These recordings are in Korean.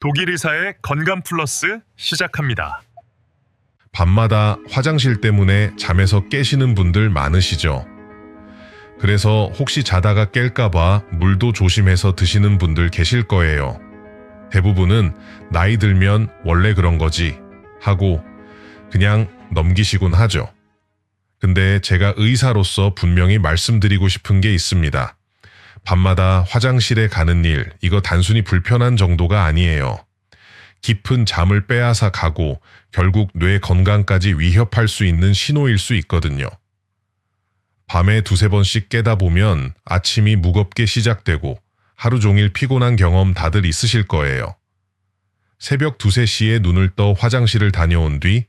독일 의사의 건강 플러스 시작합니다. 밤마다 화장실 때문에 잠에서 깨시는 분들 많으시죠? 그래서 혹시 자다가 깰까봐 물도 조심해서 드시는 분들 계실 거예요. 대부분은 나이 들면 원래 그런 거지 하고 그냥 넘기시곤 하죠. 근데 제가 의사로서 분명히 말씀드리고 싶은 게 있습니다. 밤마다 화장실에 가는 일, 이거 단순히 불편한 정도가 아니에요. 깊은 잠을 빼앗아 가고 결국 뇌 건강까지 위협할 수 있는 신호일 수 있거든요. 밤에 두세 번씩 깨다 보면 아침이 무겁게 시작되고 하루 종일 피곤한 경험 다들 있으실 거예요. 새벽 2, 3시에 눈을 떠 화장실을 다녀온 뒤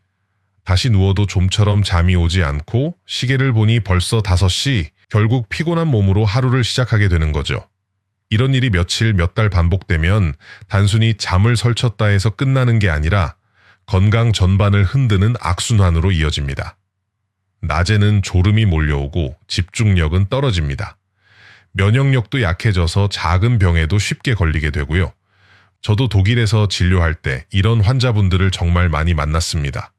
다시 누워도 좀처럼 잠이 오지 않고 시계를 보니 벌써 5시, 결국 피곤한 몸으로 하루를 시작하게 되는 거죠. 이런 일이 며칠, 몇 달 반복되면 단순히 잠을 설쳤다 해서 끝나는 게 아니라 건강 전반을 흔드는 악순환으로 이어집니다. 낮에는 졸음이 몰려오고 집중력은 떨어집니다. 면역력도 약해져서 작은 병에도 쉽게 걸리게 되고요. 저도 독일에서 진료할 때 이런 환자분들을 정말 많이 만났습니다.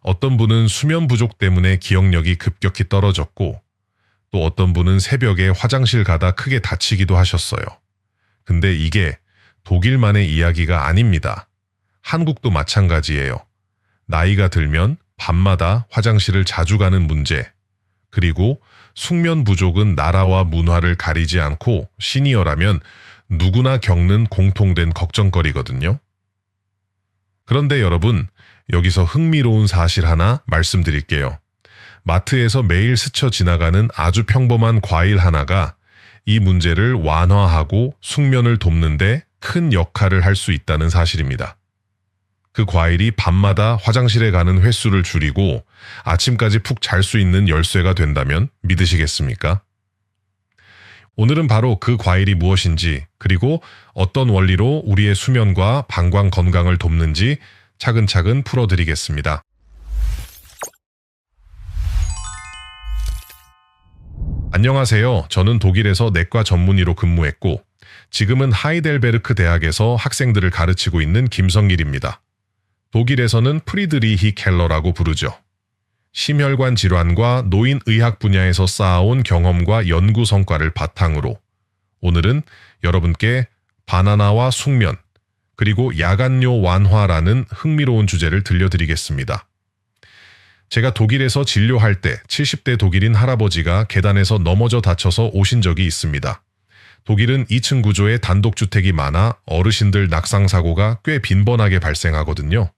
어떤 분은 수면 부족 때문에 기억력이 급격히 떨어졌고 또 어떤 분은 새벽에 화장실 가다 크게 다치기도 하셨어요. 근데 이게 독일만의 이야기가 아닙니다. 한국도 마찬가지예요. 나이가 들면 밤마다 화장실을 자주 가는 문제, 그리고 숙면 부족은 나라와 문화를 가리지 않고 시니어라면 누구나 겪는 공통된 걱정거리거든요. 그런데 여러분, 여기서 흥미로운 사실 하나 말씀드릴게요. 마트에서 매일 스쳐 지나가는 아주 평범한 과일 하나가 이 문제를 완화하고 숙면을 돕는데 큰 역할을 할 수 있다는 사실입니다. 그 과일이 밤마다 화장실에 가는 횟수를 줄이고 아침까지 푹 잘 수 있는 열쇠가 된다면 믿으시겠습니까? 오늘은 바로 그 과일이 무엇인지, 그리고 어떤 원리로 우리의 수면과 방광 건강을 돕는지 차근차근 풀어드리겠습니다. 안녕하세요. 저는 독일에서 내과 전문의로 근무했고 지금은 하이델베르크 대학에서 학생들을 가르치고 있는 김성길입니다. 독일에서는 프리드리히 켈러라고 부르죠. 심혈관 질환과 노인의학 분야에서 쌓아온 경험과 연구 성과를 바탕으로 오늘은 여러분께 바나나와 숙면, 그리고 야간뇨 완화라는 흥미로운 주제를 들려드리겠습니다. 제가 독일에서 진료할 때 70대 독일인 할아버지가 계단에서 넘어져 다쳐서 오신 적이 있습니다. 독일은 2층 구조의 단독주택이 많아 어르신들 낙상사고가 꽤 빈번하게 발생하거든요.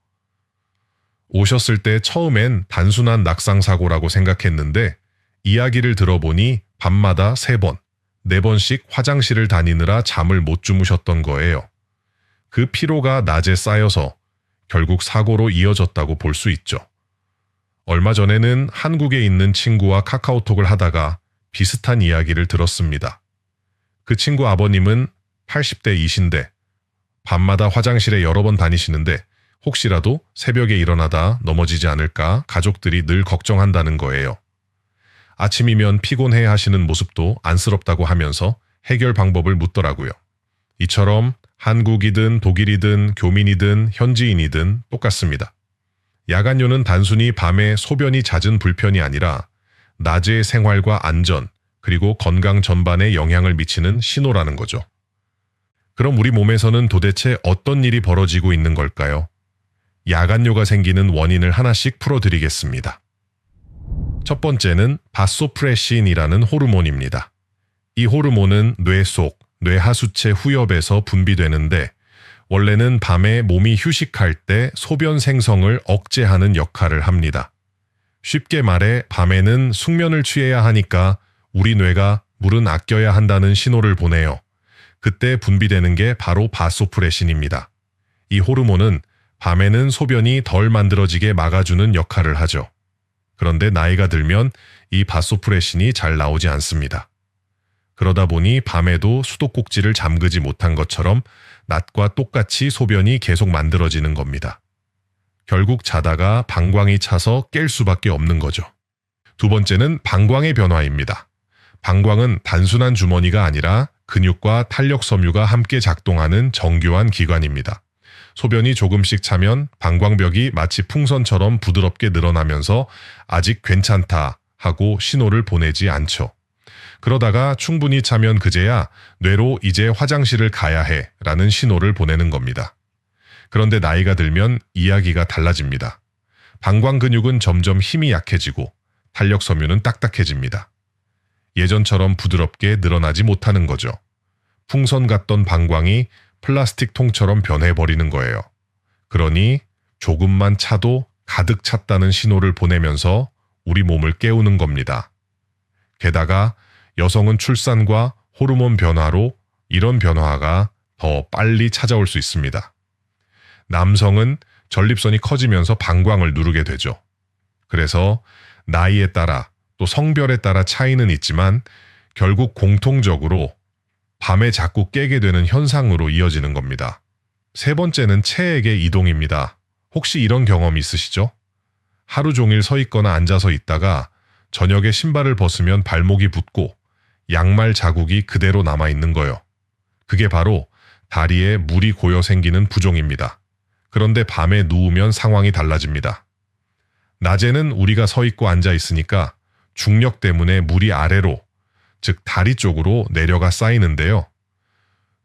오셨을 때 처음엔 단순한 낙상사고라고 생각했는데 이야기를 들어보니 밤마다 3번, 4번씩 화장실을 다니느라 잠을 못 주무셨던 거예요. 그 피로가 낮에 쌓여서 결국 사고로 이어졌다고 볼 수 있죠. 얼마 전에는 한국에 있는 친구와 카카오톡을 하다가 비슷한 이야기를 들었습니다. 그 친구 아버님은 80대이신데 밤마다 화장실에 여러 번 다니시는데 혹시라도 새벽에 일어나다 넘어지지 않을까 가족들이 늘 걱정한다는 거예요. 아침이면 피곤해 하시는 모습도 안쓰럽다고 하면서 해결 방법을 묻더라고요. 이처럼 한국이든 독일이든 교민이든 현지인이든 똑같습니다. 야간뇨는 단순히 밤에 소변이 잦은 불편이 아니라 낮의 생활과 안전, 그리고 건강 전반에 영향을 미치는 신호라는 거죠. 그럼 우리 몸에서는 도대체 어떤 일이 벌어지고 있는 걸까요? 야간뇨가 생기는 원인을 하나씩 풀어드리겠습니다. 첫 번째는 바소프레신이라는 호르몬입니다. 이 호르몬은 뇌 속, 뇌하수체 후엽에서 분비되는데 원래는 밤에 몸이 휴식할 때 소변 생성을 억제하는 역할을 합니다. 쉽게 말해 밤에는 숙면을 취해야 하니까 우리 뇌가 물은 아껴야 한다는 신호를 보내요. 그때 분비되는 게 바로 바소프레신입니다. 이 호르몬은 밤에는 소변이 덜 만들어지게 막아주는 역할을 하죠. 그런데 나이가 들면 이 바소프레신이 잘 나오지 않습니다. 그러다 보니 밤에도 수도꼭지를 잠그지 못한 것처럼 낮과 똑같이 소변이 계속 만들어지는 겁니다. 결국 자다가 방광이 차서 깰 수밖에 없는 거죠. 두 번째는 방광의 변화입니다. 방광은 단순한 주머니가 아니라 근육과 탄력 섬유가 함께 작동하는 정교한 기관입니다. 소변이 조금씩 차면 방광벽이 마치 풍선처럼 부드럽게 늘어나면서 아직 괜찮다 하고 신호를 보내지 않죠. 그러다가 충분히 차면 그제야 뇌로 이제 화장실을 가야 해 라는 신호를 보내는 겁니다. 그런데 나이가 들면 이야기가 달라집니다. 방광 근육은 점점 힘이 약해지고 탄력 섬유는 딱딱해집니다. 예전처럼 부드럽게 늘어나지 못하는 거죠. 풍선 같던 방광이 플라스틱 통처럼 변해버리는 거예요. 그러니 조금만 차도 가득 찼다는 신호를 보내면서 우리 몸을 깨우는 겁니다. 게다가 여성은 출산과 호르몬 변화로 이런 변화가 더 빨리 찾아올 수 있습니다. 남성은 전립선이 커지면서 방광을 누르게 되죠. 그래서 나이에 따라 또 성별에 따라 차이는 있지만 결국 공통적으로 밤에 자꾸 깨게 되는 현상으로 이어지는 겁니다. 세 번째는 체액의 이동입니다. 혹시 이런 경험 있으시죠? 하루 종일 서 있거나 앉아서 있다가 저녁에 신발을 벗으면 발목이 붓고 양말 자국이 그대로 남아있는 거요. 그게 바로 다리에 물이 고여 생기는 부종입니다. 그런데 밤에 누우면 상황이 달라집니다. 낮에는 우리가 서 있고 앉아 있으니까 중력 때문에 물이 아래로, 즉 다리 쪽으로 내려가 쌓이는데요.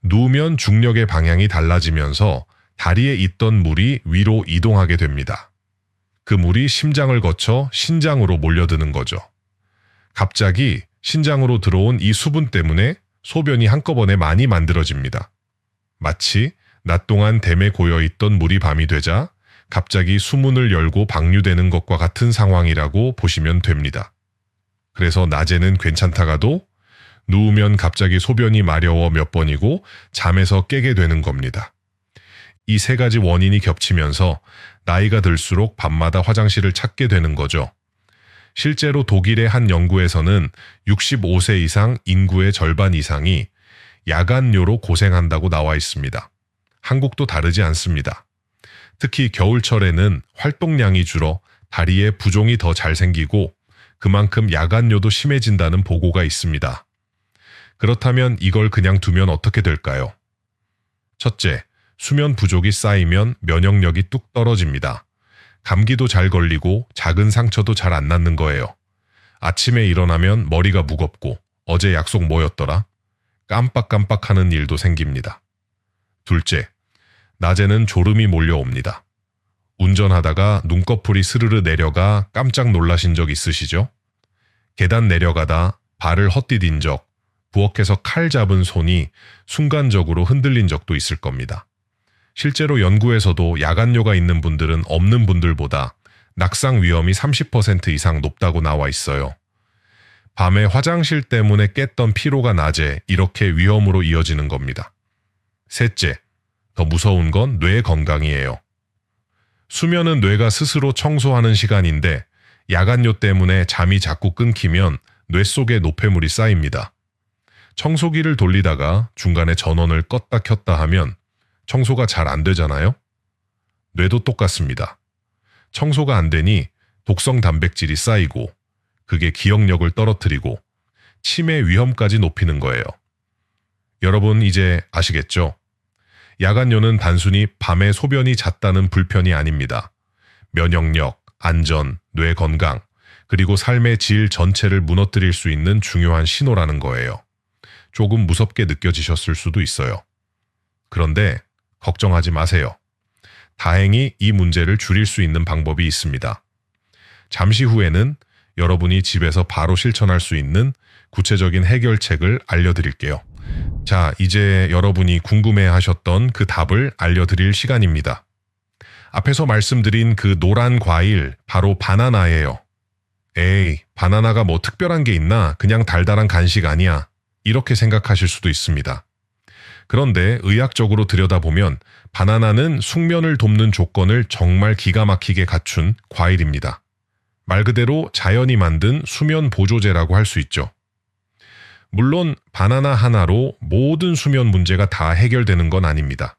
누우면 중력의 방향이 달라지면서 다리에 있던 물이 위로 이동하게 됩니다. 그 물이 심장을 거쳐 신장으로 몰려드는 거죠. 갑자기 신장으로 들어온 이 수분 때문에 소변이 한꺼번에 많이 만들어집니다. 마치 낮 동안 댐에 고여있던 물이 밤이 되자 갑자기 수문을 열고 방류되는 것과 같은 상황이라고 보시면 됩니다. 그래서 낮에는 괜찮다가도 누우면 갑자기 소변이 마려워 몇 번이고 잠에서 깨게 되는 겁니다. 이 세 가지 원인이 겹치면서 나이가 들수록 밤마다 화장실을 찾게 되는 거죠. 실제로 독일의 한 연구에서는 65세 이상 인구의 절반 이상이 야간뇨로 고생한다고 나와 있습니다. 한국도 다르지 않습니다. 특히 겨울철에는 활동량이 줄어 다리에 부종이 더 잘 생기고 그만큼 야간뇨도 심해진다는 보고가 있습니다. 그렇다면 이걸 그냥 두면 어떻게 될까요? 첫째, 수면 부족이 쌓이면 면역력이 뚝 떨어집니다. 감기도 잘 걸리고 작은 상처도 잘 안 낫는 거예요. 아침에 일어나면 머리가 무겁고 어제 약속 뭐였더라? 깜빡깜빡하는 일도 생깁니다. 둘째, 낮에는 졸음이 몰려옵니다. 운전하다가 눈꺼풀이 스르르 내려가 깜짝 놀라신 적 있으시죠? 계단 내려가다 발을 헛디딘 적, 부엌에서 칼 잡은 손이 순간적으로 흔들린 적도 있을 겁니다. 실제로 연구에서도 야간뇨가 있는 분들은 없는 분들보다 낙상 위험이 30% 이상 높다고 나와 있어요. 밤에 화장실 때문에 깼던 피로가 낮에 이렇게 위험으로 이어지는 겁니다. 셋째, 더 무서운 건 뇌 건강이에요. 수면은 뇌가 스스로 청소하는 시간인데 야간뇨 때문에 잠이 자꾸 끊기면 뇌 속에 노폐물이 쌓입니다. 청소기를 돌리다가 중간에 전원을 껐다 켰다 하면 청소가 잘 안 되잖아요? 뇌도 똑같습니다. 청소가 안 되니 독성 단백질이 쌓이고 그게 기억력을 떨어뜨리고 치매 위험까지 높이는 거예요. 여러분 이제 아시겠죠? 야간뇨는 단순히 밤에 소변이 잦다는 불편이 아닙니다. 면역력, 안전, 뇌 건강, 그리고 삶의 질 전체를 무너뜨릴 수 있는 중요한 신호라는 거예요. 조금 무섭게 느껴지셨을 수도 있어요. 그런데 걱정하지 마세요. 다행히 이 문제를 줄일 수 있는 방법이 있습니다. 잠시 후에는 여러분이 집에서 바로 실천할 수 있는 구체적인 해결책을 알려드릴게요. 자, 이제 여러분이 궁금해하셨던 그 답을 알려드릴 시간입니다. 앞에서 말씀드린 그 노란 과일, 바로 바나나예요. 에이, 바나나가 뭐 특별한 게 있나? 그냥 달달한 간식 아니야. 이렇게 생각하실 수도 있습니다. 그런데 의학적으로 들여다보면 바나나는 숙면을 돕는 조건을 정말 기가 막히게 갖춘 과일입니다. 말 그대로 자연이 만든 수면 보조제라고 할 수 있죠. 물론 바나나 하나로 모든 수면 문제가 다 해결되는 건 아닙니다.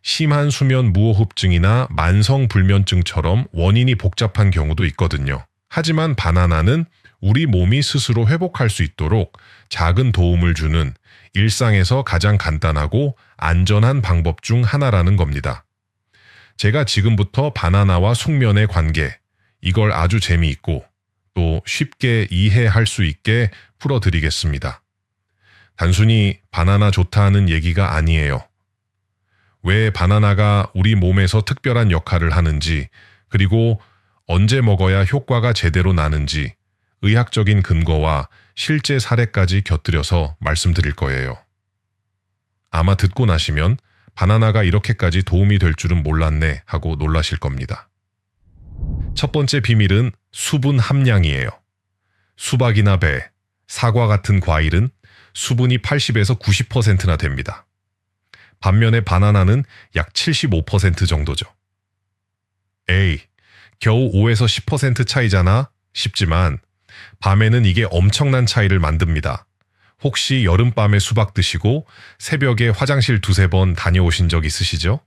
심한 수면 무호흡증이나 만성 불면증처럼 원인이 복잡한 경우도 있거든요. 하지만 바나나는 우리 몸이 스스로 회복할 수 있도록 작은 도움을 주는 일상에서 가장 간단하고 안전한 방법 중 하나라는 겁니다. 제가 지금부터 바나나와 숙면의 관계, 이걸 아주 재미있고 또 쉽게 이해할 수 있게 풀어드리겠습니다. 단순히 바나나 좋다 하는 얘기가 아니에요. 왜 바나나가 우리 몸에서 특별한 역할을 하는지, 그리고 언제 먹어야 효과가 제대로 나는지 의학적인 근거와 실제 사례까지 곁들여서 말씀드릴 거예요. 아마 듣고 나시면 바나나가 이렇게까지 도움이 될 줄은 몰랐네 하고 놀라실 겁니다. 첫 번째 비밀은 수분 함량이에요. 수박이나 배, 사과 같은 과일은 수분이 80에서 90%나 됩니다. 반면에 바나나는 약 75% 정도죠. 에이, 겨우 5에서 10% 차이잖아 싶지만 밤에는 이게 엄청난 차이를 만듭니다. 혹시 여름밤에 수박 드시고 새벽에 화장실 두세 번 다녀오신 적 있으시죠?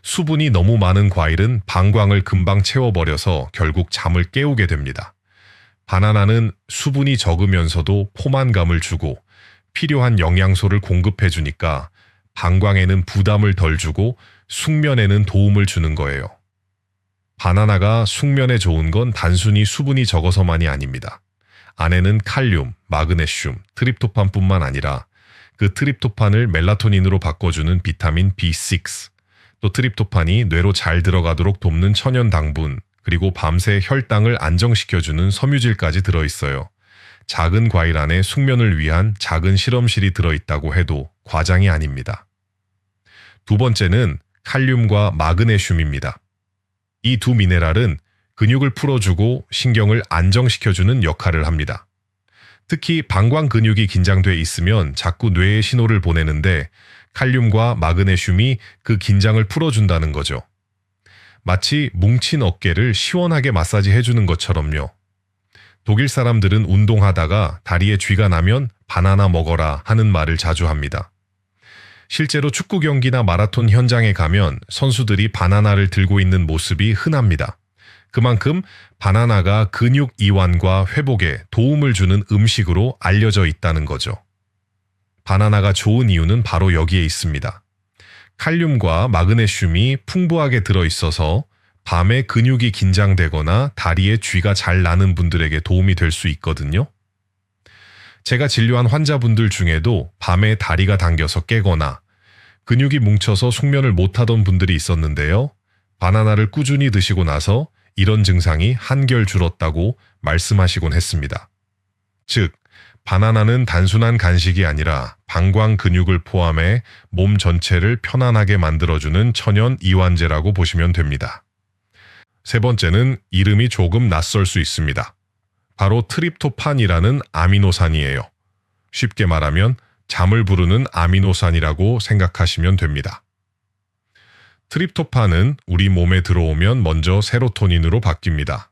수분이 너무 많은 과일은 방광을 금방 채워버려서 결국 잠을 깨우게 됩니다. 바나나는 수분이 적으면서도 포만감을 주고 필요한 영양소를 공급해주니까 방광에는 부담을 덜 주고 숙면에는 도움을 주는 거예요. 바나나가 숙면에 좋은 건 단순히 수분이 적어서만이 아닙니다. 안에는 칼륨, 마그네슘, 트립토판뿐만 아니라 그 트립토판을 멜라토닌으로 바꿔주는 비타민 B6, 또 트립토판이 뇌로 잘 들어가도록 돕는 천연 당분, 그리고 밤새 혈당을 안정시켜주는 섬유질까지 들어있어요. 작은 과일 안에 숙면을 위한 작은 실험실이 들어있다고 해도 과장이 아닙니다. 두 번째는 칼륨과 마그네슘입니다. 이 두 미네랄은 근육을 풀어주고 신경을 안정시켜주는 역할을 합니다. 특히 방광 근육이 긴장돼 있으면 자꾸 뇌에 신호를 보내는데 칼륨과 마그네슘이 그 긴장을 풀어준다는 거죠. 마치 뭉친 어깨를 시원하게 마사지 해주는 것처럼요. 독일 사람들은 운동하다가 다리에 쥐가 나면 바나나 먹어라 하는 말을 자주 합니다. 실제로 축구 경기나 마라톤 현장에 가면 선수들이 바나나를 들고 있는 모습이 흔합니다. 그만큼 바나나가 근육 이완과 회복에 도움을 주는 음식으로 알려져 있다는 거죠. 바나나가 좋은 이유는 바로 여기에 있습니다. 칼륨과 마그네슘이 풍부하게 들어있어서 밤에 근육이 긴장되거나 다리에 쥐가 잘 나는 분들에게 도움이 될 수 있거든요. 제가 진료한 환자분들 중에도 밤에 다리가 당겨서 깨거나 근육이 뭉쳐서 숙면을 못하던 분들이 있었는데요. 바나나를 꾸준히 드시고 나서 이런 증상이 한결 줄었다고 말씀하시곤 했습니다. 즉, 바나나는 단순한 간식이 아니라 방광 근육을 포함해 몸 전체를 편안하게 만들어주는 천연 이완제라고 보시면 됩니다. 세 번째는 이름이 조금 낯설 수 있습니다. 바로 트립토판이라는 아미노산이에요. 쉽게 말하면 잠을 부르는 아미노산이라고 생각하시면 됩니다. 트립토판은 우리 몸에 들어오면 먼저 세로토닌으로 바뀝니다.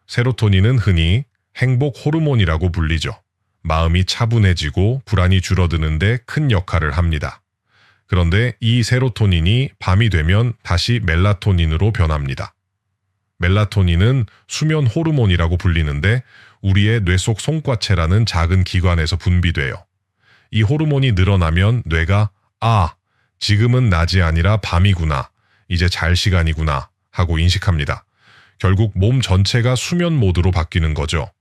세로토닌은 흔히 행복 호르몬이라고 불리죠. 마음이 차분해지고 불안이 줄어드는데 큰 역할을 합니다. 그런데 이 세로토닌이 밤이 되면 다시 멜라토닌으로 변합니다. 멜라토닌은 수면 호르몬이라고 불리는데 우리의 뇌 속 송과체라는 작은 기관에서 분비돼요. 이 호르몬이 늘어나면 뇌가 지금은 낮이 아니라 밤이구나, 이제 잘 시간이구나 하고 인식합니다. 결국 몸 전체가 수면 모드로 바뀌는 거죠.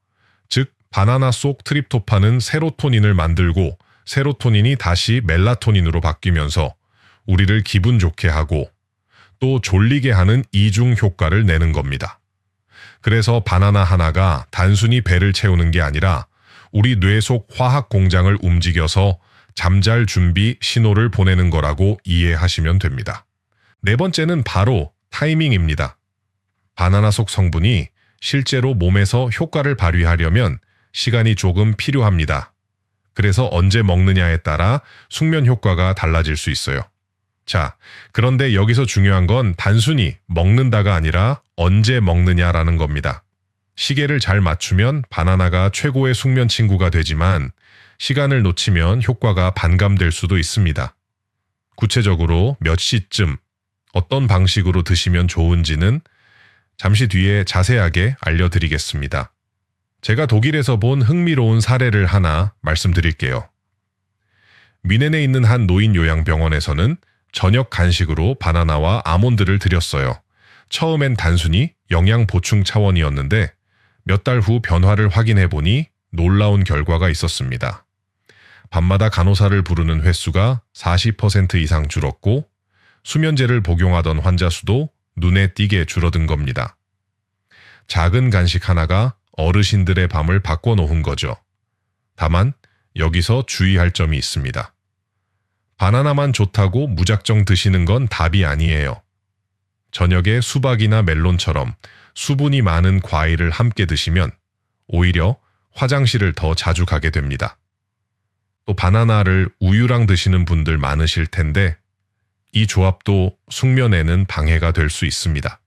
즉, 바나나 속 트립토판은 세로토닌을 만들고 세로토닌이 다시 멜라토닌으로 바뀌면서 우리를 기분 좋게 하고 또 졸리게 하는 이중 효과를 내는 겁니다. 그래서 바나나 하나가 단순히 배를 채우는 게 아니라 우리 뇌 속 화학 공장을 움직여서 잠잘 준비 신호를 보내는 거라고 이해하시면 됩니다. 네 번째는 바로 타이밍입니다. 바나나 속 성분이 실제로 몸에서 효과를 발휘하려면 시간이 조금 필요합니다. 그래서 언제 먹느냐에 따라 숙면 효과가 달라질 수 있어요. 자, 그런데 여기서 중요한 건 단순히 먹는다가 아니라 언제 먹느냐라는 겁니다. 시계를 잘 맞추면 바나나가 최고의 숙면 친구가 되지만 시간을 놓치면 효과가 반감될 수도 있습니다. 구체적으로 몇 시쯤, 어떤 방식으로 드시면 좋은지는 잠시 뒤에 자세하게 알려드리겠습니다. 제가 독일에서 본 흥미로운 사례를 하나 말씀드릴게요. 뮌헨에 있는 한 노인 요양병원에서는 저녁 간식으로 바나나와 아몬드를 드렸어요. 처음엔 단순히 영양 보충 차원이었는데 몇 달 후 변화를 확인해 보니 놀라운 결과가 있었습니다. 밤마다 간호사를 부르는 횟수가 40% 이상 줄었고 수면제를 복용하던 환자 수도 눈에 띄게 줄어든 겁니다. 작은 간식 하나가 어르신들의 밤을 바꿔놓은 거죠. 다만 여기서 주의할 점이 있습니다. 바나나만 좋다고 무작정 드시는 건 답이 아니에요. 저녁에 수박이나 멜론처럼 수분이 많은 과일을 함께 드시면 오히려 화장실을 더 자주 가게 됩니다. 또 바나나를 우유랑 드시는 분들 많으실 텐데 이 조합도 숙면에는 방해가 될 수 있습니다.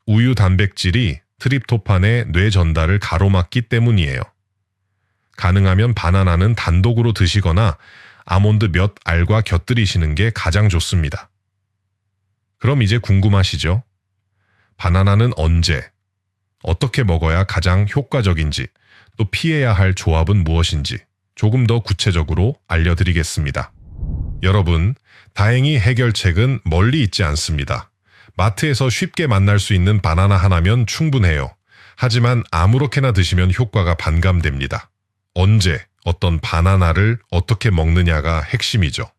우유 단백질이 트립토판의 뇌 전달을 가로막기 때문이에요. 가능하면 바나나는 단독으로 드시거나 아몬드 몇 알과 곁들이시는 게 가장 좋습니다. 그럼 이제 궁금하시죠? 바나나는 언제, 어떻게 먹어야 가장 효과적인지, 또 피해야 할 조합은 무엇인지 조금 더 구체적으로 알려드리겠습니다. 여러분, 다행히 해결책은 멀리 있지 않습니다. 마트에서 쉽게 만날 수 있는 바나나 하나면 충분해요. 하지만 아무렇게나 드시면 효과가 반감됩니다. 언제, 어떤 바나나를 어떻게 먹느냐가 핵심이죠.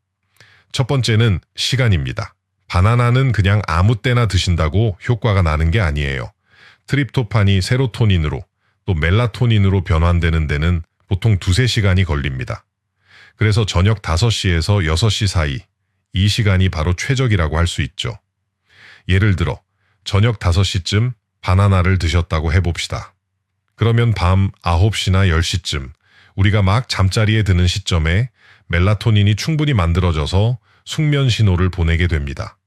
첫 번째는 시간입니다. 바나나는 그냥 아무 때나 드신다고 효과가 나는 게 아니에요. 트립토판이 세로토닌으로 또 멜라토닌으로 변환되는 데는 보통 2-3시간이 걸립니다. 그래서 저녁 5시에서 6시 사이, 이 시간이 바로 최적이라고 할 수 있죠. 예를 들어 저녁 5시쯤 바나나를 드셨다고 해봅시다. 그러면 밤 9시나 10시쯤 우리가 막 잠자리에 드는 시점에 멜라토닌이 충분히 만들어져서 숙면 신호를 보내게 됩니다.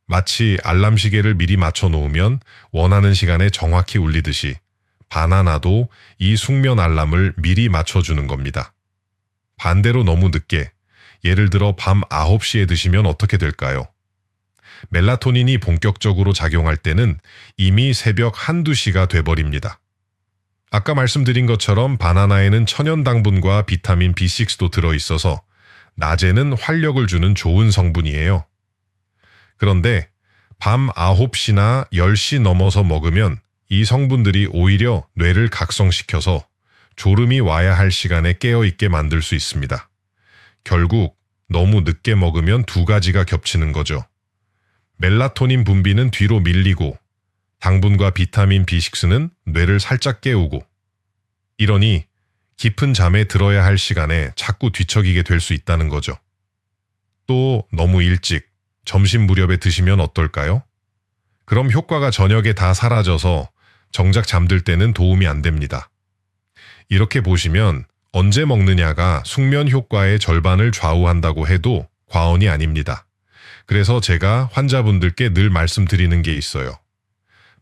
마치 알람 시계를 미리 맞춰 놓으면 원하는 시간에 정확히 울리듯이 바나나도 이 숙면 알람을 미리 맞춰주는 겁니다. 반대로 너무 늦게, 예를 들어 밤 9시에 드시면 어떻게 될까요? 멜라토닌이 본격적으로 작용할 때는 이미 새벽 1-2시가 돼버립니다. 아까 말씀드린 것처럼 바나나에는 천연 당분과 비타민 B6도 들어있어서 낮에는 활력을 주는 좋은 성분이에요. 그런데 밤 9시나 10시 넘어서 먹으면 이 성분들이 오히려 뇌를 각성시켜서 졸음이 와야 할 시간에 깨어있게 만들 수 있습니다. 결국 너무 늦게 먹으면 2가지가 겹치는 거죠. 멜라토닌 분비는 뒤로 밀리고 당분과 비타민 B6는 뇌를 살짝 깨우고, 이러니 깊은 잠에 들어야 할 시간에 자꾸 뒤척이게 될 수 있다는 거죠. 또 너무 일찍 점심 무렵에 드시면 어떨까요? 그럼 효과가 저녁에 다 사라져서 정작 잠들 때는 도움이 안 됩니다. 이렇게 보시면 언제 먹느냐가 숙면 효과의 절반을 좌우한다고 해도 과언이 아닙니다. 그래서 제가 환자분들께 늘 말씀드리는 게 있어요.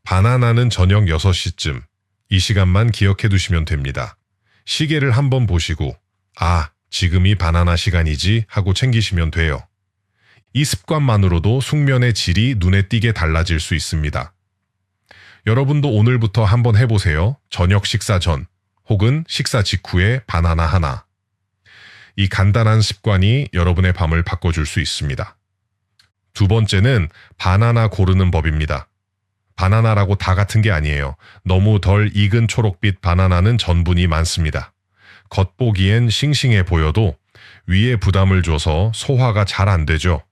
바나나는 저녁 6시쯤, 이 시간만 기억해 두시면 됩니다. 시계를 한번 보시고 지금이 바나나 시간이지 하고 챙기시면 돼요. 이 습관만으로도 숙면의 질이 눈에 띄게 달라질 수 있습니다. 여러분도 오늘부터 한번 해보세요. 저녁 식사 전 혹은 식사 직후에 바나나 하나. 이 간단한 습관이 여러분의 밤을 바꿔줄 수 있습니다. 두 번째는 바나나 고르는 법입니다. 바나나라고 다 같은 게 아니에요. 너무 덜 익은 초록빛 바나나는 전분이 많습니다. 겉보기엔 싱싱해 보여도 위에 부담을 줘서 소화가 잘 안 되죠.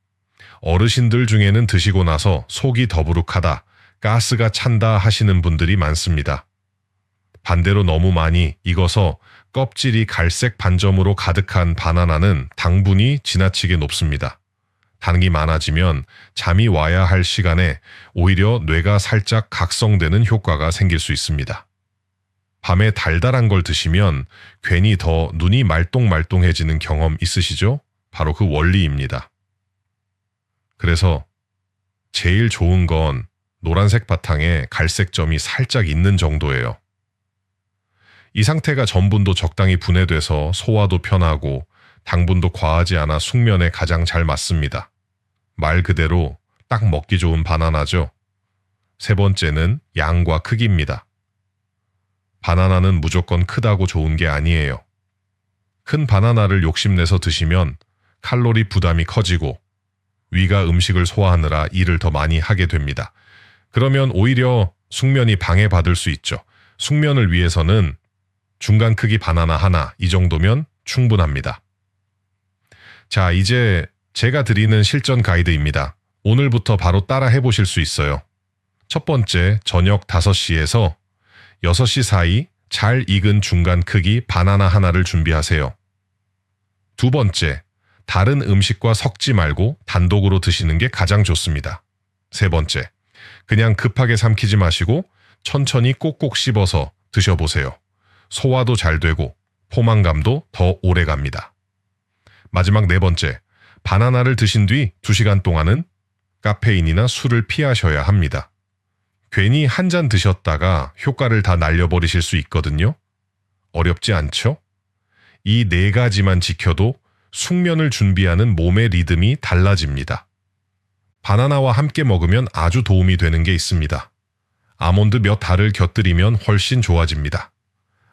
어르신들 중에는 드시고 나서 속이 더부룩하다, 가스가 찬다 하시는 분들이 많습니다. 반대로 너무 많이 익어서 껍질이 갈색 반점으로 가득한 바나나는 당분이 지나치게 높습니다. 당이 많아지면 잠이 와야 할 시간에 오히려 뇌가 살짝 각성되는 효과가 생길 수 있습니다. 밤에 달달한 걸 드시면 괜히 더 눈이 말똥말똥해지는 경험 있으시죠? 바로 그 원리입니다. 그래서 제일 좋은 건 노란색 바탕에 갈색 점이 살짝 있는 정도예요. 이 상태가 전분도 적당히 분해돼서 소화도 편하고 당분도 과하지 않아 숙면에 가장 잘 맞습니다. 말 그대로 딱 먹기 좋은 바나나죠. 세 번째는 양과 크기입니다. 바나나는 무조건 크다고 좋은 게 아니에요. 큰 바나나를 욕심내서 드시면 칼로리 부담이 커지고 위가 음식을 소화하느라 일을 더 많이 하게 됩니다. 그러면 오히려 숙면이 방해받을 수 있죠. 숙면을 위해서는 중간 크기 바나나 하나, 이 정도면 충분합니다. 자, 이제 제가 드리는 실전 가이드입니다. 오늘부터 바로 따라 해보실 수 있어요. 첫 번째, 저녁 5시에서 6시 사이 잘 익은 중간 크기 바나나 하나를 준비하세요. 두 번째, 다른 음식과 섞지 말고 단독으로 드시는 게 가장 좋습니다. 세 번째, 그냥 급하게 삼키지 마시고 천천히 꼭꼭 씹어서 드셔보세요. 소화도 잘 되고 포만감도 더 오래 갑니다. 마지막 네 번째, 바나나를 드신 뒤 2시간 동안은 카페인이나 술을 피하셔야 합니다. 괜히 한 잔 드셨다가 효과를 다 날려버리실 수 있거든요. 어렵지 않죠? 이 네 가지만 지켜도 숙면을 준비하는 몸의 리듬이 달라집니다. 바나나와 함께 먹으면 아주 도움이 되는 게 있습니다. 아몬드 몇 알을 곁들이면 훨씬 좋아집니다.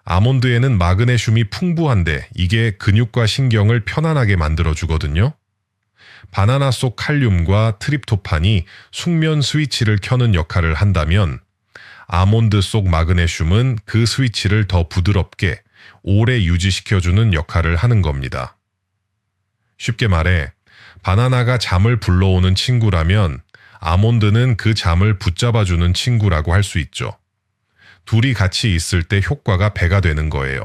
아몬드에는 마그네슘이 풍부한데 이게 근육과 신경을 편안하게 만들어주거든요. 바나나 속 칼륨과 트립토판이 숙면 스위치를 켜는 역할을 한다면 아몬드 속 마그네슘은 그 스위치를 더 부드럽게 오래 유지시켜주는 역할을 하는 겁니다. 쉽게 말해 바나나가 잠을 불러오는 친구라면 아몬드는 그 잠을 붙잡아주는 친구라고 할 수 있죠. 둘이 같이 있을 때 효과가 배가 되는 거예요.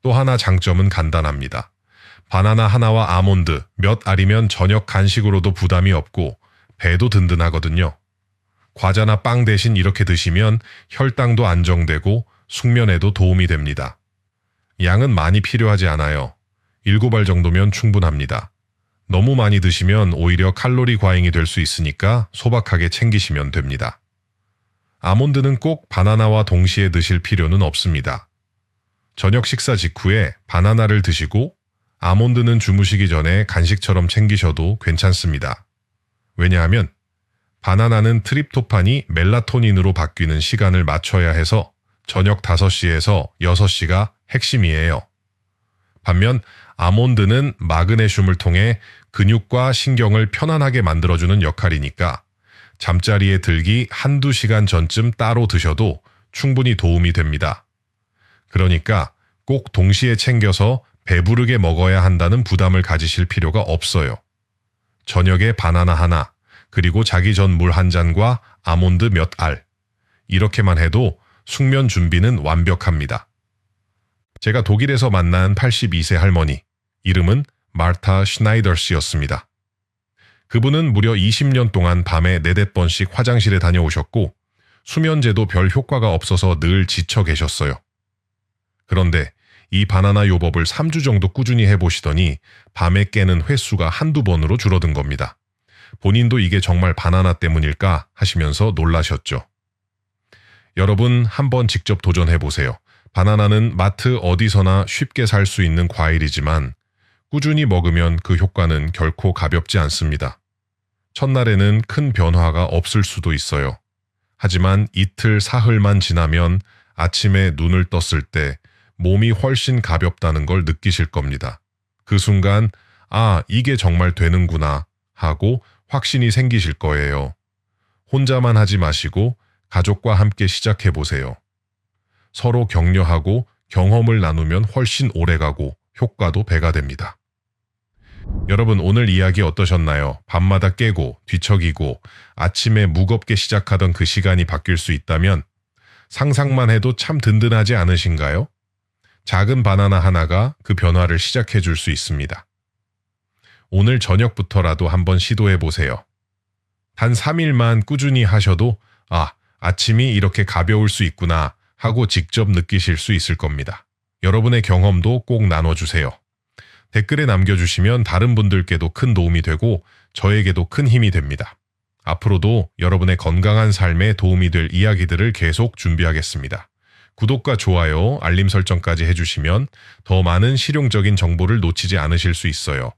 또 하나 장점은 간단합니다. 바나나 하나와 아몬드 몇 알이면 저녁 간식으로도 부담이 없고 배도 든든하거든요. 과자나 빵 대신 이렇게 드시면 혈당도 안정되고 숙면에도 도움이 됩니다. 양은 많이 필요하지 않아요. 7알 정도면 충분합니다. 너무 많이 드시면 오히려 칼로리 과잉이 될 수 있으니까 소박하게 챙기시면 됩니다. 아몬드는 꼭 바나나와 동시에 드실 필요는 없습니다. 저녁 식사 직후에 바나나를 드시고 아몬드는 주무시기 전에 간식처럼 챙기셔도 괜찮습니다. 왜냐하면 바나나는 트립토판이 멜라토닌으로 바뀌는 시간을 맞춰야 해서 저녁 5시에서 6시가 핵심이에요. 반면 아몬드는 마그네슘을 통해 근육과 신경을 편안하게 만들어주는 역할이니까 잠자리에 들기 1~2시간 전쯤 따로 드셔도 충분히 도움이 됩니다. 그러니까 꼭 동시에 챙겨서 배부르게 먹어야 한다는 부담을 가지실 필요가 없어요. 저녁에 바나나 하나, 그리고 자기 전 물 1잔과 아몬드 몇 알. 이렇게만 해도 숙면 준비는 완벽합니다. 제가 독일에서 만난 82세 할머니, 이름은 마르타 슈나이더 씨였습니다. 그분은 무려 20년 동안 밤에 4~5번씩 화장실에 다녀오셨고 수면제도 별 효과가 없어서 늘 지쳐 계셨어요. 그런데 이 바나나 요법을 3주 정도 꾸준히 해보시더니 밤에 깨는 횟수가 1~2번으로 줄어든 겁니다. 본인도 이게 정말 바나나 때문일까 하시면서 놀라셨죠. 여러분 한번 직접 도전해보세요. 바나나는 마트 어디서나 쉽게 살 수 있는 과일이지만 꾸준히 먹으면 그 효과는 결코 가볍지 않습니다. 첫날에는 큰 변화가 없을 수도 있어요. 하지만 이틀, 사흘만 지나면 아침에 눈을 떴을 때 몸이 훨씬 가볍다는 걸 느끼실 겁니다. 그 순간, 아, 이게 정말 되는구나 하고 확신이 생기실 거예요. 혼자만 하지 마시고 가족과 함께 시작해보세요. 서로 격려하고 경험을 나누면 훨씬 오래가고 효과도 배가 됩니다. 여러분 오늘 이야기 어떠셨나요? 밤마다 깨고 뒤척이고 아침에 무겁게 시작하던 그 시간이 바뀔 수 있다면 상상만 해도 참 든든하지 않으신가요? 작은 바나나 하나가 그 변화를 시작해 줄 수 있습니다. 오늘 저녁부터라도 한번 시도해 보세요. 단 3일만 꾸준히 하셔도 아침이 이렇게 가벼울 수 있구나 하고 직접 느끼실 수 있을 겁니다. 여러분의 경험도 꼭 나눠주세요. 댓글에 남겨주시면 다른 분들께도 큰 도움이 되고 저에게도 큰 힘이 됩니다. 앞으로도 여러분의 건강한 삶에 도움이 될 이야기들을 계속 준비하겠습니다. 구독과 좋아요, 알림 설정까지 해주시면 더 많은 실용적인 정보를 놓치지 않으실 수 있어요.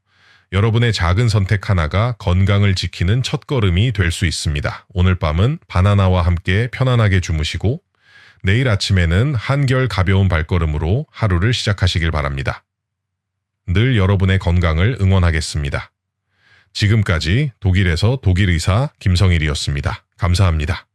여러분의 작은 선택 하나가 건강을 지키는 첫걸음이 될 수 있습니다. 오늘 밤은 바나나와 함께 편안하게 주무시고 내일 아침에는 한결 가벼운 발걸음으로 하루를 시작하시길 바랍니다. 늘 여러분의 건강을 응원하겠습니다. 지금까지 독일에서 독일 의사 김성일이었습니다. 감사합니다.